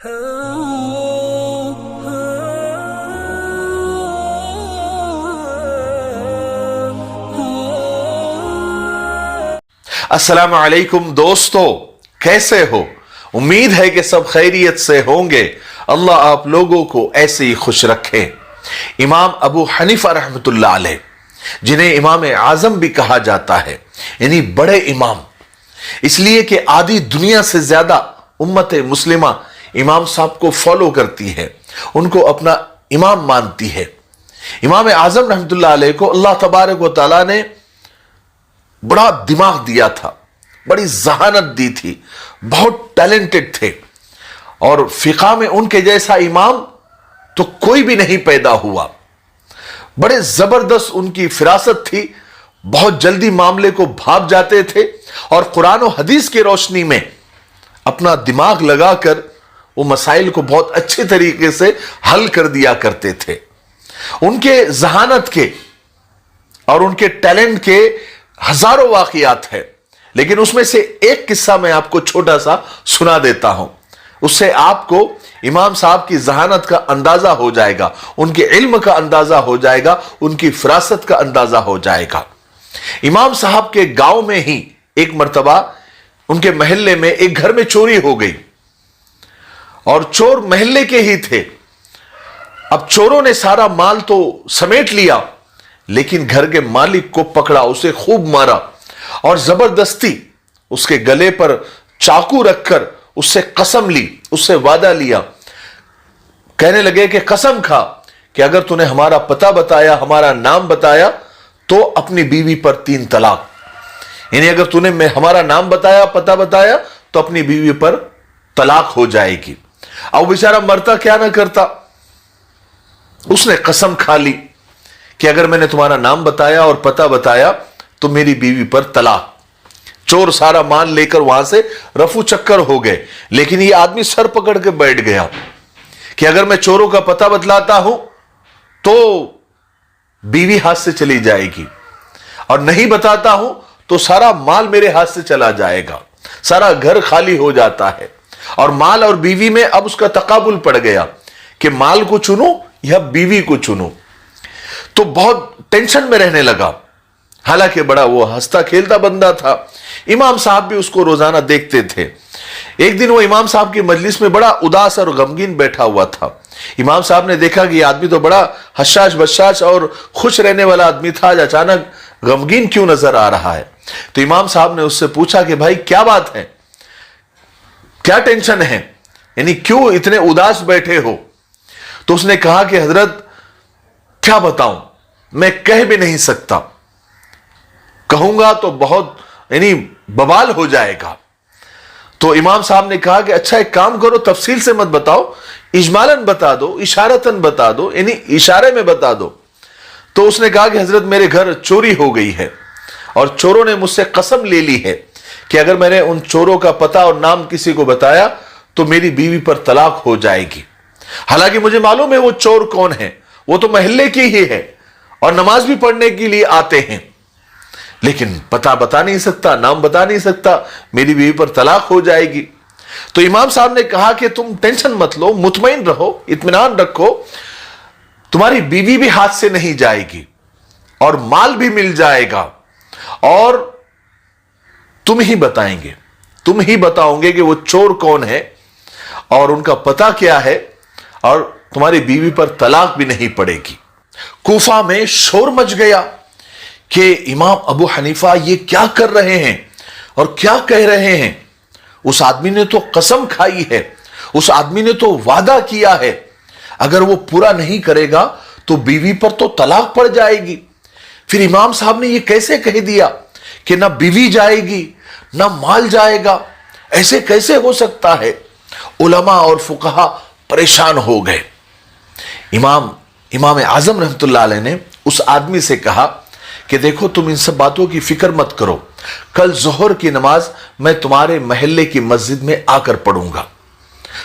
अस्सलाम वालेकुम दोस्तों, कैसे हो? उम्मीद है कि सब खैरियत से होंगे। अल्लाह आप लोगों को ऐसे ही खुश रखे। इमाम अबू हनीफा रहमतुल्लाह अलैह, जिन्हें इमाम आजम भी कहा जाता है, यानी बड़े इमाम, इसलिए कि आधी दुनिया से ज्यादा उम्मत मुस्लिमा इमाम साहब को फॉलो करती है, उनको अपना इमाम मानती है। इमाम आजम रहमतुल्लाह अलैह को अल्लाह तबारक व तआला ने बड़ा दिमाग दिया था, बड़ी जहानत दी थी, बहुत टैलेंटेड थे, और फिका में उनके जैसा इमाम तो कोई भी नहीं पैदा हुआ। बड़े जबरदस्त उनकी फिरासत थी, बहुत जल्दी मामले को भाप जाते थे और कुरान और हदीस की रोशनी में अपना दिमाग लगाकर वो मसाइल को बहुत अच्छे तरीके से हल कर दिया करते थे। उनके जहानत के और उनके टैलेंट के हजारों वाकयात है, लेकिन उसमें से एक किस्सा मैं आपको छोटा सा सुना देता हूं। उससे आपको इमाम साहब की जहानत का अंदाजा हो जाएगा, उनके इल्म का अंदाजा हो जाएगा, उनकी फिरासत का अंदाजा हो जाएगा। इमाम साहब के गांव में ही एक मर्तबा उनके महल्ले में एक घर में चोरी हो गई, और चोर महल्ले के ही थे। अब चोरों ने सारा माल तो समेट लिया, लेकिन घर के मालिक को पकड़ा, उसे खूब मारा और जबरदस्ती उसके गले पर चाकू रखकर उससे कसम ली, उससे वादा लिया। कहने लगे कि कसम खा कि अगर तूने हमारा पता बताया, हमारा नाम बताया, तो अपनी बीवी पर 3 तलाक। यानी अगर तूने हमारा नाम बताया, पता बताया, तो अपनी बीवी पर तलाक हो जाएगी। अब बेचारा मरता क्या ना करता, उसने कसम खा ली कि अगर मैंने तुम्हारा नाम बताया और पता बताया तो मेरी बीवी पर तलाक। चोर सारा माल लेकर वहां से रफू चक्कर हो गए, लेकिन ये आदमी सर पकड़ के बैठ गया कि अगर मैं चोरों का पता बतलाता हूं तो बीवी हाथ से चली जाएगी, और नहीं बताता हूं तो सारा माल मेरे हाथ से चला जाएगा, सारा घर खाली हो जाता है। और माल और बीवी में अब उसका तकाबुल पड़ गया कि माल को चुनूं या बीवी को चुनूं। तो बहुत टेंशन में रहने लगा। हालांकि बड़ा वो हंसता खेलता बंदा था, इमाम साहब भी उसको रोजाना देखते थे। एक दिन वो इमाम साहब की मजलिस में बड़ा उदास और गमगीन बैठा हुआ था। इमाम साहब ने देखा कि ये आदमी तो बड़ा हशाश बशाश और खुश रहने वाला आदमी था, आज अचानक गमगीन क्यों नजर आ रहा है। तो इमाम साहब ने उससे पूछा कि भाई क्या बात है, क्या टेंशन है, यानी क्यों इतने उदास बैठे हो। तो उसने कहा कि हजरत क्या बताऊं, मैं कह भी नहीं सकता, कहूंगा तो बहुत यानी बवाल हो जाएगा। तो इमाम साहब ने कहा कि अच्छा एक काम करो, तफसील से मत बताओ, इजमालन बता दो, इशारतन बता दो, यानी इशारे में बता दो। तो उसने कहा कि हजरत मेरे घर चोरी हो गई है, और चोरों ने मुझसे कसम ले ली है कि अगर मैंने उन चोरों का पता और नाम किसी को बताया तो मेरी बीवी पर तलाक हो जाएगी। हालांकि मुझे मालूम है वो चोर कौन है, वो तो महल्ले की ही है और नमाज भी पढ़ने के लिए आते हैं, लेकिन पता बता नहीं सकता, नाम बता नहीं सकता, मेरी बीवी पर तलाक हो जाएगी। तो इमाम साहब ने कहा कि तुम टेंशन मत लो, मुतमईन रहो, इत्मीनान रखो, तुम्हारी बीवी भी हाथ से नहीं जाएगी और माल भी मिल जाएगा, और तुम ही बताएंगे, तुम ही बताओगे कि वो चोर कौन है और उनका पता क्या है, और तुम्हारी बीवी पर तलाक भी नहीं पड़ेगी। कूफा में शोर मच गया कि इमाम अबू हनीफा ये क्या कर रहे हैं और क्या कह रहे हैं। उस आदमी ने तो कसम खाई है, उस आदमी ने तो वादा किया है, अगर वो पूरा नहीं करेगा तो बीवी पर तो तलाक पड़ जाएगी। फिर इमाम साहब ने ये कैसे कह दिया कि ना बीवी जाएगी ना माल जाएगा, ऐसे कैसे हो सकता है। उलमा और फुकहा परेशान हो गए। इमाम आजम रहमतुल्लाह अलैह ने उस आदमी से कहा कि देखो तुम इन सब बातों की फिक्र मत करो, कल जोहर की नमाज मैं तुम्हारे महल्ले की मस्जिद में आकर पढ़ूंगा।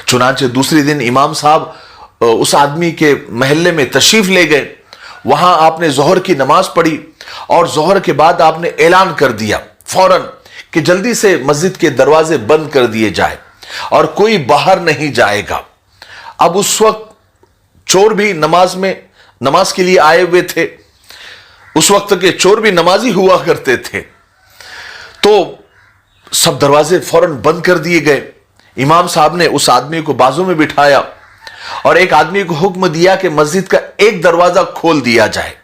चुनांचे दूसरे दिन इमाम साहब उस आदमी के महल्ले में तशरीफ ले गए। वहां आपने जोहर की नमाज पढ़ी और जोहर के बाद आपने ऐलान कर दिया फौरन कि जल्दी से मस्जिद के दरवाजे बंद कर दिए जाए, और कोई बाहर नहीं जाएगा। अब उस वक्त चोर भी नमाज के लिए आए हुए थे। उस वक्त के चोर भी नमाजी हुआ करते थे। तो सब दरवाजे फौरन बंद कर दिए गए। इमाम साहब ने उस आदमी को बाजू में बिठाया और एक आदमी को हुक्म दिया कि मस्जिद का एक दरवाजा खोल दिया जाए,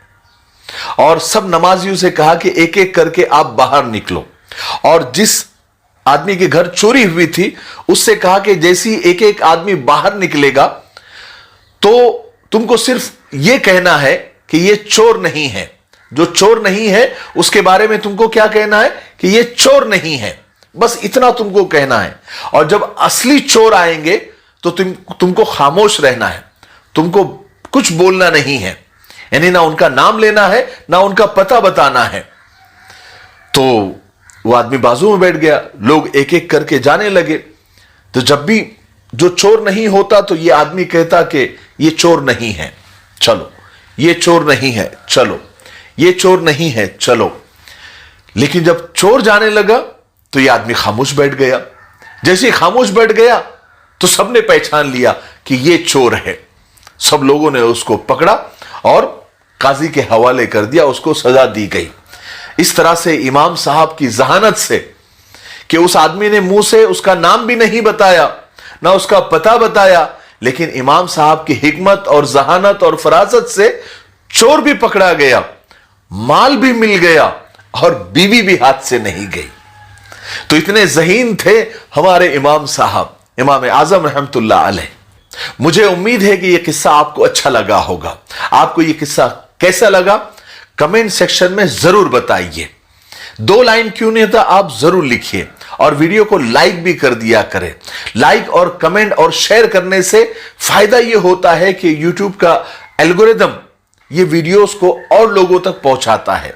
और सब नमाजियों से कहा कि एक एक करके आप बाहर निकलो। और जिस आदमी के घर चोरी हुई थी उससे कहा कि जैसी एक एक आदमी बाहर निकलेगा तो तुमको सिर्फ यह कहना है कि यह चोर नहीं है। जो चोर नहीं है उसके बारे में तुमको क्या कहना है कि यह चोर नहीं है, बस इतना तुमको कहना है। और जब असली चोर आएंगे तो तुमको खामोश रहना है, तुमको कुछ बोलना नहीं है, यानी ना उनका नाम लेना है ना उनका पता बताना है। तो वो आदमी बाजू में बैठ गया, लोग एक एक करके जाने लगे। तो जब भी जो चोर नहीं होता तो ये आदमी कहता कि ये चोर नहीं है, चलो, ये चोर नहीं है, चलो, ये चोर नहीं है, चलो। लेकिन जब चोर जाने लगा तो ये आदमी खामोश बैठ गया। जैसे ही खामोश बैठ गया तो सबने पहचान लिया कि ये चोर है। सब लोगों ने उसको पकड़ा और काजी के हवाले कर दिया, उसको सजा दी गई। इस तरह से इमाम साहब की जहानत से कि उस आदमी ने मुंह से उसका नाम भी नहीं बताया ना उसका पता बताया, लेकिन इमाम साहब की हिकमत और जहानत और फरासत से चोर भी पकड़ा गया, माल भी मिल गया और बीवी भी हाथ से नहीं गई। तो इतने ज़हीन थे हमारे इमाम साहब, इमाम आज़म रहमतुल्लाह अलैह। मुझे उम्मीद है कि यह किस्सा आपको अच्छा लगा होगा। आपको यह किस्सा कैसा लगा कमेंट सेक्शन में जरूर बताइए। 2 लाइन क्यों नहीं था आप जरूर लिखिए, और वीडियो को लाइक भी कर दिया करें। लाइक और कमेंट और शेयर करने से फायदा यह होता है कि यूट्यूब का एल्गोरिदम ये वीडियोस को और लोगों तक पहुंचाता है।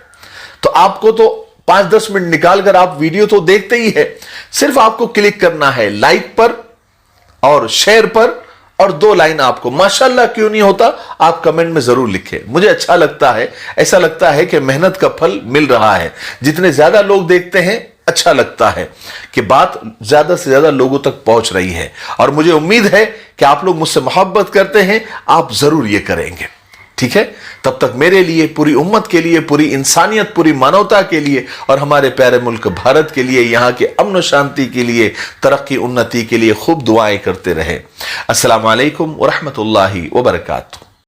तो आपको तो 5-10 मिनट निकालकर आप वीडियो तो देखते ही है, सिर्फ आपको क्लिक करना है लाइक पर और शेयर पर, और 2 लाइन आपको माशाल्लाह क्यों नहीं होता आप कमेंट में जरूर लिखें। मुझे अच्छा लगता है, ऐसा लगता है कि मेहनत का फल मिल रहा है। जितने ज्यादा लोग देखते हैं अच्छा लगता है कि बात ज्यादा से ज्यादा लोगों तक पहुंच रही है, और मुझे उम्मीद है कि आप लोग मुझसे मोहब्बत करते हैं, आप जरूर ये करेंगे। ठीक है, तब तक मेरे लिए, पूरी उम्मत के लिए, पूरी इंसानियत, पूरी मानवता के लिए और हमारे प्यारे मुल्क भारत के लिए, यहाँ के अमन शांति के लिए, तरक्की उन्नति के लिए खूब दुआएं करते रहे। अस्सलामु अलैकुम व रहमतुल्लाहि व बरकातुहू।